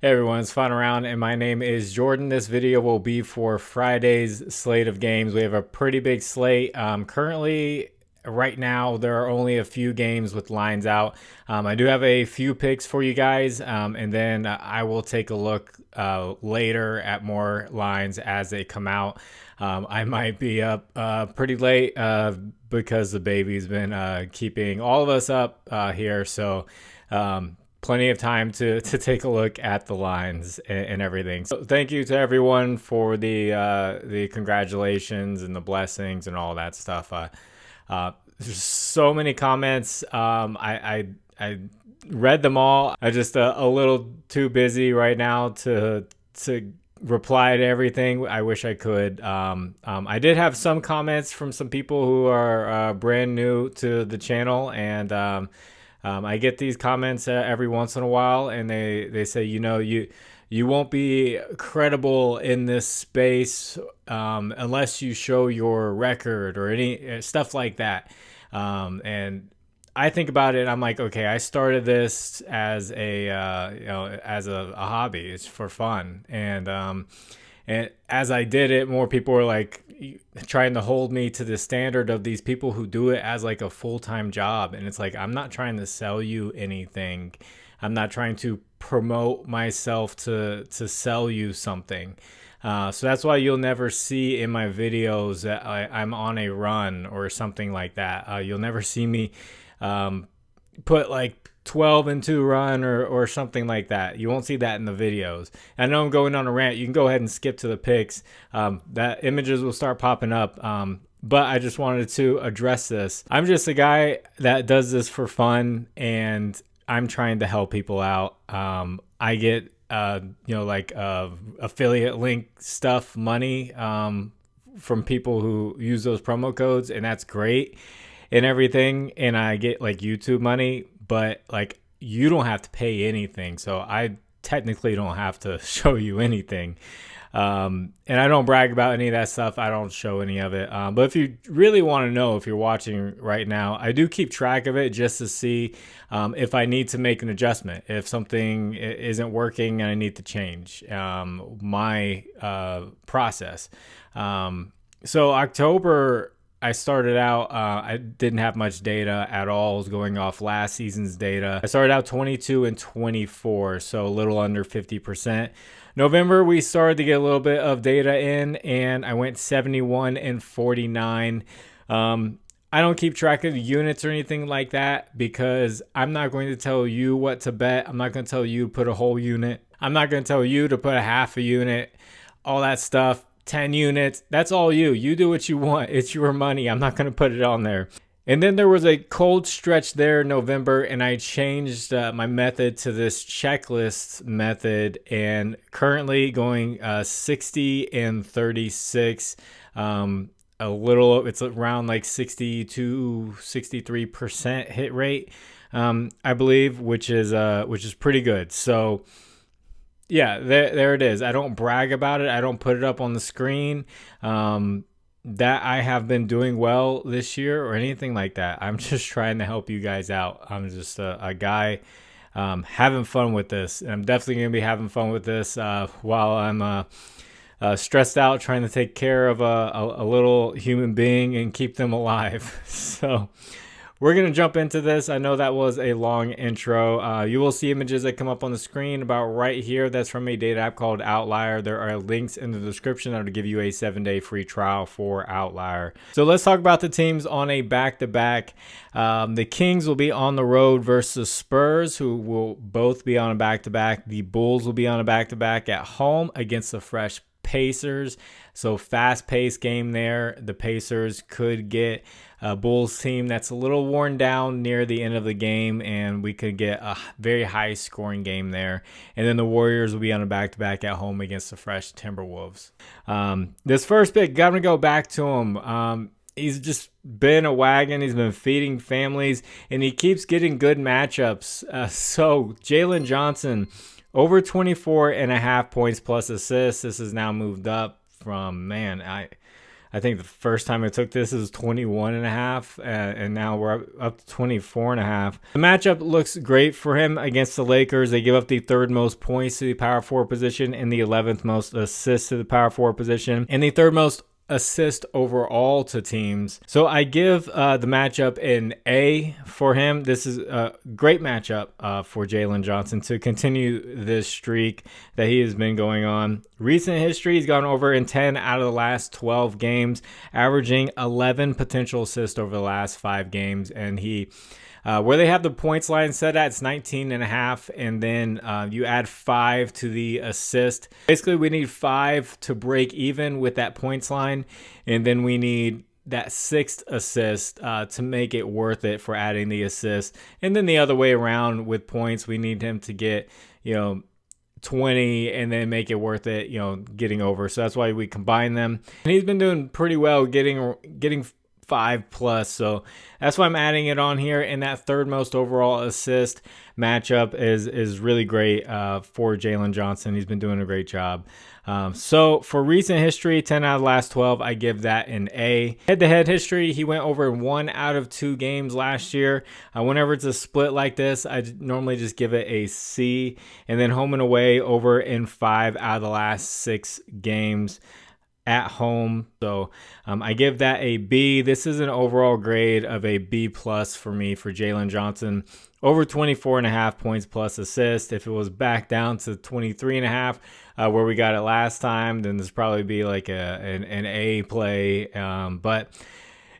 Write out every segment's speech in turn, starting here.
Hey everyone, it's Fun Around, and my name is Jordan. This video will be for Friday's slate of games. We have a pretty big slate. Currently, right now, there are only a few games with lines out. I do have a few picks for you guys, and then I will take a look later at more lines as they come out. I might be up pretty late because the baby's been keeping all of us up here, so plenty of time to take a look at the lines and everything. So thank you to everyone for the congratulations and the blessings and all that stuff. There's so many comments. I read them all. I just a little too busy right now to reply to everything. I wish I could. I did have some comments from some people who are brand new to the channel, and I get these comments every once in a while, and they say, you won't be credible in this space unless you show your record or any stuff like that. And I think about it. I'm like, okay, I started this as a hobby. It's for fun, and as I did it, more people were like trying to hold me to the standard of these people who do it as like a full-time job. And it's like, I'm not trying to sell you anything. I'm not trying to promote myself to sell you something. So that's why you'll never see in my videos that I'm on a run or something like that. You'll never see me put like 12 and 2 run or something like that. You won't see that in the videos. I know I'm going on a rant. You can go ahead and skip to the picks. That images will start popping up. But I just wanted to address this. I'm just a guy that does this for fun, and I'm trying to help people out. I get affiliate link stuff money from people who use those promo codes, and that's great and everything, and I get like YouTube money, but like you don't have to pay anything, so I technically don't have to show you anything. And I don't brag about any of that stuff. I don't show any of it. But if you really want to know, if you're watching right now, I do keep track of it just to see if I need to make an adjustment, if something isn't working and I need to change my process. So October, I started out, I didn't have much data at all. I was going off last season's data. I started out 22 and 24, so a little under 50%. November, we started to get a little bit of data in, and I went 71 and 49. I don't keep track of the units or anything like that because I'm not going to tell you what to bet. I'm not going to tell you to put a whole unit. I'm not going to tell you to put a half a unit, all that stuff. 10 units, that's all you. You do what you want. It's your money. I'm not going to put it on there. And then there was a cold stretch there in November, and I changed my method to this checklist method, and currently going 60 and 36. It's around like 62, 63% hit rate, I believe, which is pretty good. So yeah, there it is. I don't brag about it. I don't put it up on the screen. That I have been doing well this year or anything like that. I'm just trying to help you guys out. I'm just a guy having fun with this. And I'm definitely going to be having fun with this while I'm stressed out trying to take care of a little human being and keep them alive. So we're going to jump into this. I know that was a long intro. You will see images that come up on the screen about right here. That's from a data app called Outlier. There are links in the description that will give you a 7-day free trial for Outlier. So let's talk about the teams on a back-to-back. The Kings will be on the road versus Spurs, who will both be on a back-to-back. The Bulls will be on a back-to-back at home against the fresh Pacers. So fast-paced game there. The Pacers could get a Bulls team that's a little worn down near the end of the game, and we could get a very high-scoring game there. And then the Warriors will be on a back-to-back at home against the fresh Timberwolves. This first pick, I'm going to go back to him. He's just been a wagon. He's been feeding families, and he keeps getting good matchups. So Jaylen Johnson, over 24.5 points plus assists. This has now moved up from, I think the first time I took this is 21.5, and now we're up to 24.5. The matchup looks great for him against the Lakers. They give up the third most points to the power forward position and the 11th most assists to the power forward position and the third most assist overall to teams. So I give the matchup an A for him. This is a great matchup for Jaylen Johnson to continue this streak that he has been going on. Recent history, he's gone over in 10 out of the last 12 games, averaging 11 potential assists over the last 5 games. And he where they have the points line set at, it's 19.5, and then you add 5 to the assist. Basically, we need 5 to break even with that points line, and then we need that 6th assist to make it worth it for adding the assist. And then the other way around with points, we need him to get, 20 and then make it worth it, getting over. So that's why we combine them. And he's been doing pretty well getting 5+, so that's why I'm adding it on here. And that third most overall assist matchup is really great for Jaylen Johnson. He's been doing a great job. So for recent history, 10 out of the last 12, I give that an A. Head-to-head history, he went over in 1 out of 2 games last year. Whenever it's a split like this, I normally just give it a C. And then home and away, over in 5 out of the last 6 games at home. So I give that a B. This is an overall grade of a B+ for me for Jaylen Johnson. Over 24.5 points plus assist. If it was back down to 23.5 where we got it last time, then this probably be like an A play. But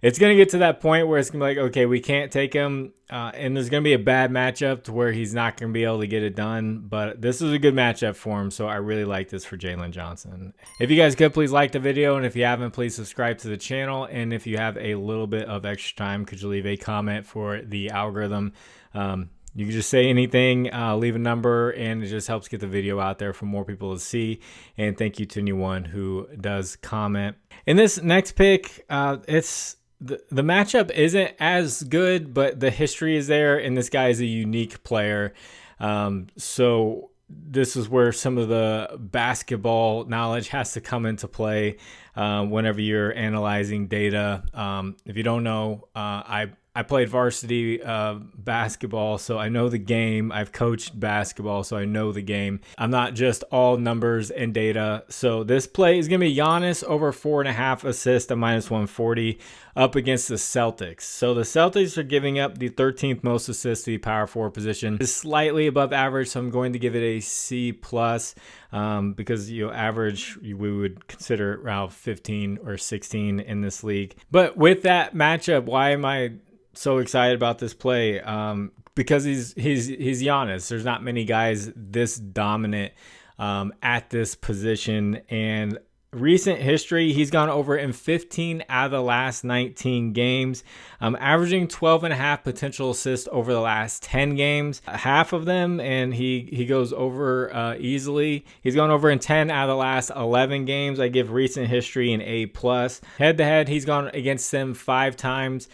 it's going to get to that point where it's going to be like, okay, we can't take him, and there's going to be a bad matchup to where he's not going to be able to get it done. But this is a good matchup for him, so I really like this for Jaylen Johnson. If you guys could, please like the video, and if you haven't, please subscribe to the channel. And if you have a little bit of extra time, could you leave a comment for the algorithm? You can just say anything, leave a number, and it just helps get the video out there for more people to see. And thank you to anyone who does comment. In this next pick, the matchup isn't as good, but the history is there, and this guy is a unique player. So this is where some of the basketball knowledge has to come into play whenever you're analyzing data. If you don't know, I played varsity basketball, so I know the game. I've coached basketball, so I know the game. I'm not just all numbers and data. So this play is going to be Giannis over 4.5 assists at -140 up against the Celtics. So the Celtics are giving up the 13th most assists to the power forward position. It's slightly above average, so I'm going to give it a C+, because average we would consider around 15 or 16 in this league. But with that matchup, why am I so excited about this play? Because he's Giannis. There's not many guys this dominant at this position. And recent history, he's gone over in 15 out of the last 19 games, averaging 12.5 potential assists over the last 10 games, half of them, and he goes over easily. He's gone over in 10 out of the last 11 games. I give recent history an A+. Head-to-head, he's gone against them 5 times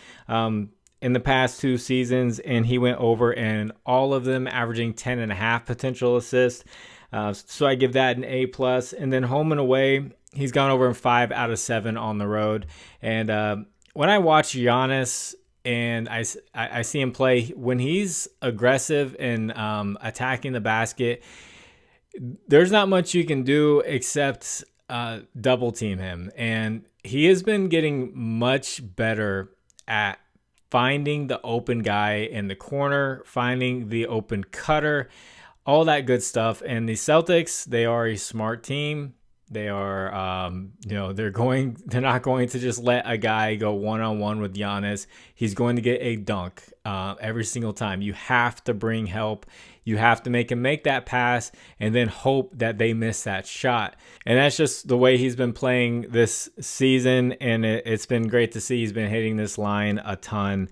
in the past 2 seasons, and he went over in all of them, averaging 10.5 potential assists. So I give that an A+. And then home and away, he's gone over in 5 out of 7 on the road. And when I watch Giannis and I see him play, when he's aggressive and attacking the basket, there's not much you can do except double team him. And he has been getting much better at finding the open guy in the corner, finding the open cutter, all that good stuff. And the Celtics, they are a smart team. They are, they're not going to just let a guy go one-on-one with Giannis. He's going to get a dunk every single time. You have to bring help. You have to make him make that pass and then hope that they miss that shot. And that's just the way he's been playing this season. And it's been great to see. He's been hitting this line a ton.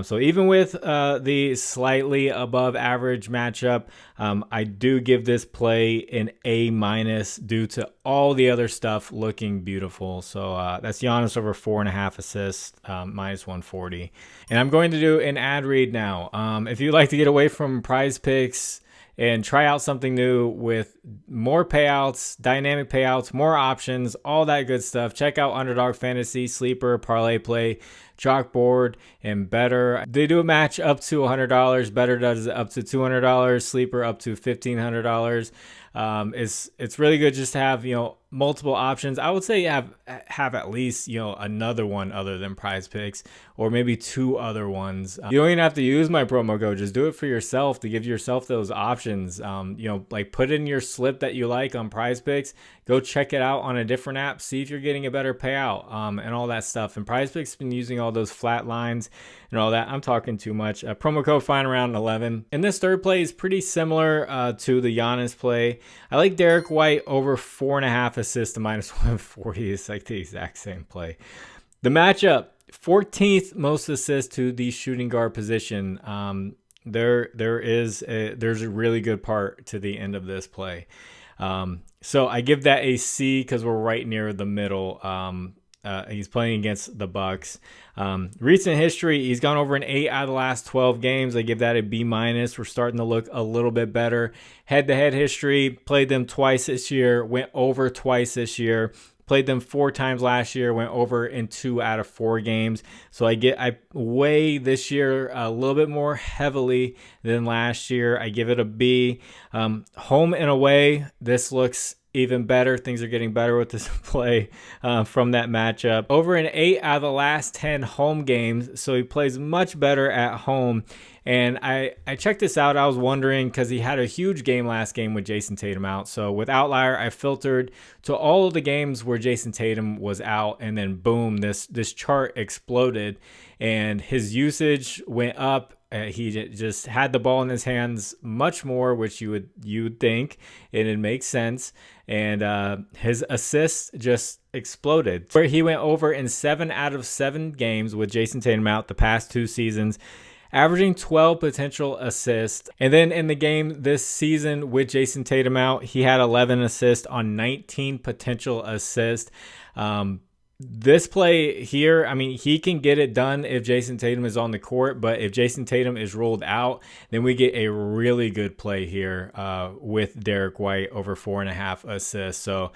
So even with the slightly above average matchup, I do give this play an A- due to all the other stuff looking beautiful. So that's Giannis over 4.5 assists, -140. And I'm going to do an ad read now. If you'd like to get away from Prizepicks and try out something new with more payouts, dynamic payouts, more options, all that good stuff. Check out Underdog Fantasy, Sleeper, Parlay Play, ChalkBoard, and BETR. They do a match up to $100. BETR does up to $200. Sleeper up to $1,500. It's really good just to have, multiple options. I would say have at least, another one other than Prizepicks, or maybe two other ones. You don't even have to use my promo code. Just do it for yourself to give yourself those options. Like put in your slip that you like on Prizepicks. Go check it out on a different app. See if you're getting a better payout and all that stuff. And Prizepicks has been using all those flat lines and all that. I'm talking too much. Promo code fine around 11. And this third play is pretty similar to the Giannis play. I like Derrick White over 4.5 assists to -140. It's like the exact same play. The matchup, 14th most assists to the shooting guard position. There's a really good part to the end of this play. So I give that a C because we're right near the middle. He's playing against the Bucks. Recent history, he's gone over in 8 out of the last 12 games. I give that a B-. We're starting to look a little bit better. Head-to-head history, played them twice this year, went over twice this year. Played them 4 times last year, went over in 2 out of 4 games. So I weigh this year a little bit more heavily than last year. I give it a B. Home and away, this looks even better. Things are getting better with this play from that matchup. Over in 8 out of the last 10 home games, so he plays much better at home. And I checked this out. I was wondering because he had a huge game last game with Jason Tatum out. So with Outlier, I filtered to all of the games where Jason Tatum was out, and then boom, this chart exploded, and his usage went up. He just had the ball in his hands much more, which you would think, and it makes sense. And his assists just exploded. Where he went over in 7 out of 7 games with Jason Tatum out the past 2 seasons, averaging 12 potential assists. And then in the game this season with Jason Tatum out, he had 11 assists on 19 potential assists. This play here, I mean, he can get it done if Jason Tatum is on the court, but if Jason Tatum is ruled out, then we get a really good play here with Derrick White over 4.5 assists. So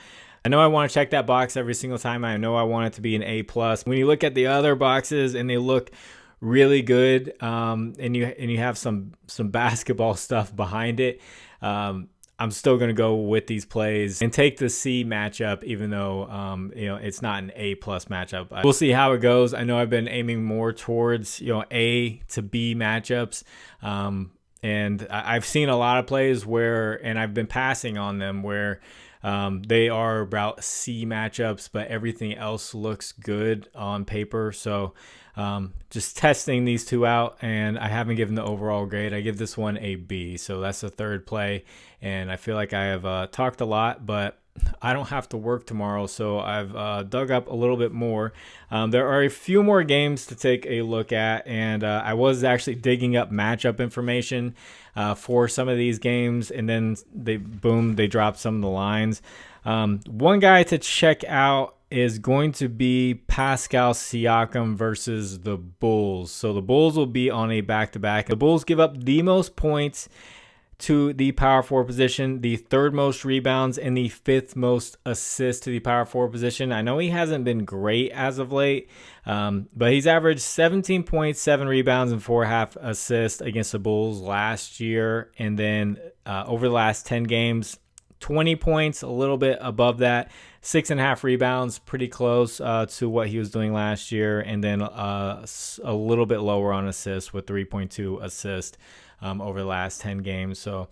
I know I want to check that box every single time. I know I want it to be an A+. When you look at the other boxes and they look really good, and you have some basketball stuff behind it, I'm still going to go with these plays and take the C matchup, even though, it's not an A+ matchup. We'll see how it goes. I know I've been aiming more towards, A to B matchups. And I've seen a lot of plays and I've been passing on them where they are about C matchups, but everything else looks good on paper. So just testing these two out, and I haven't given the overall grade. I give this one a B. So that's the third play, and I feel like I have talked a lot, but I don't have to work tomorrow, so I've dug up a little bit more. There are a few more games to take a look at, and I was actually digging up matchup information for some of these games, and then they dropped some of the lines. One guy to check out is going to be Pascal Siakam versus the Bulls. So the Bulls will be on a back-to-back. The Bulls give up the most points to the power forward position, the 3rd most rebounds, and the 5th most assists to the power forward position. I know he hasn't been great as of late, but he's averaged 17 points, 7 rebounds, and 4.5 assists against the Bulls last year. And then over the last 10 games, 20 points, a little bit above that, 6.5 rebounds, pretty close to what he was doing last year, and then a little bit lower on assists with 3.2 assists over the last 10 games. So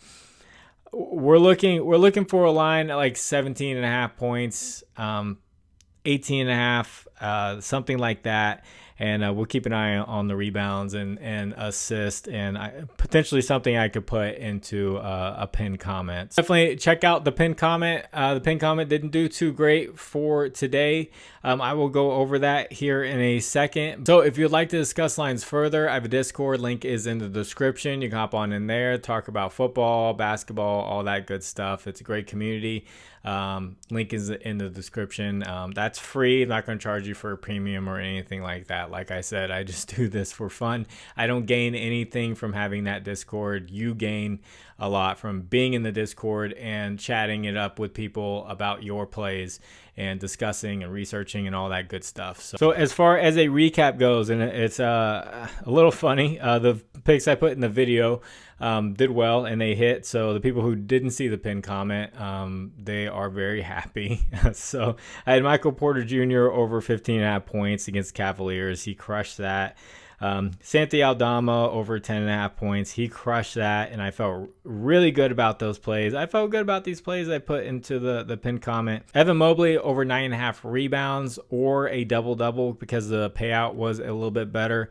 we're looking for a line at like 17.5 points, 18.5, something like that. And we'll keep an eye on the rebounds and assist, and potentially something I could put into a pinned comment. Definitely check out the pinned comment. The pinned comment didn't do too great for today. I will go over that here in a second. So if you'd like to discuss lines further, I have a Discord. Link is in the description. You can hop on in there, talk about football, basketball, all that good stuff. It's a great community. Link is in the description. That's free. I'm not going to charge you for a premium or anything like that. Like I said, I just do this for fun. I don't gain anything from having that Discord. You gain a lot from being in the Discord and chatting it up with people about your plays and discussing and researching and all that good stuff. So as far as a recap goes, and it's a little funny, the picks I put in the video did well and they hit. So the people who didn't see the pin comment, they are very happy. So I had Michael Porter Jr. over 15.5 points against Cavaliers. He crushed that. Santi Aldama over 10.5 points. He crushed that, and I felt really good about those plays. I felt good about these plays I put into the pinned comment. Evan Mobley over 9.5 rebounds or a double-double because the payout was a little bit better.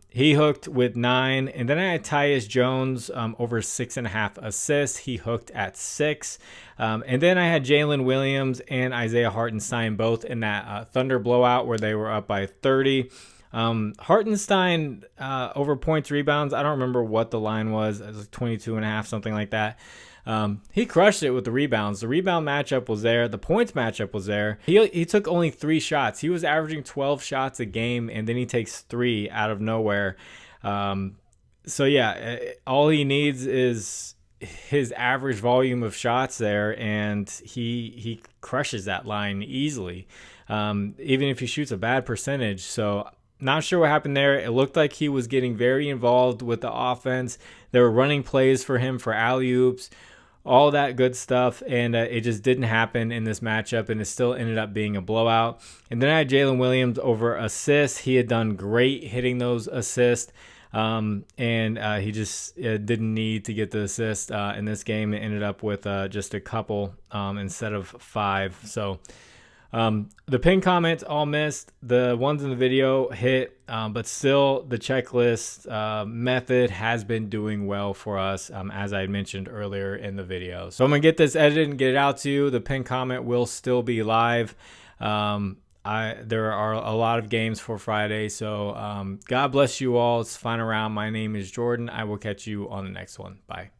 He hooked with 9, and then I had Tyus Jones over 6.5 assists. He hooked at 6. And then I had Jalen Williams and Isaiah Hartenstein both in that Thunder blowout where they were up by 30. Hartenstein over points, rebounds. I don't remember what the line was. It was like 22.5, something like that. He crushed it with the rebounds. The rebound matchup was there. The points matchup was there. He took only 3 shots. He was averaging 12 shots a game, and then he takes 3 out of nowhere. So yeah, all he needs is his average volume of shots there, and he crushes that line easily, even if he shoots a bad percentage. So not sure what happened there. It looked like he was getting very involved with the offense. They were running plays for him for alley-oops, all that good stuff, and it just didn't happen in this matchup, and it still ended up being a blowout. And then I had Jalen Williams over assists. He had done great hitting those assists, and he just didn't need to get the assist in this game. It ended up with just a couple instead of 5. So the pin comments all missed. The ones in the video hit, but still the checklist method has been doing well for us, as I mentioned earlier in the video. So I'm going to get this edited and get it out to you. The pin comment will still be live. There are a lot of games for Friday. So God bless you all. It's final round. My name is Jordan. I will catch you on the next one. Bye.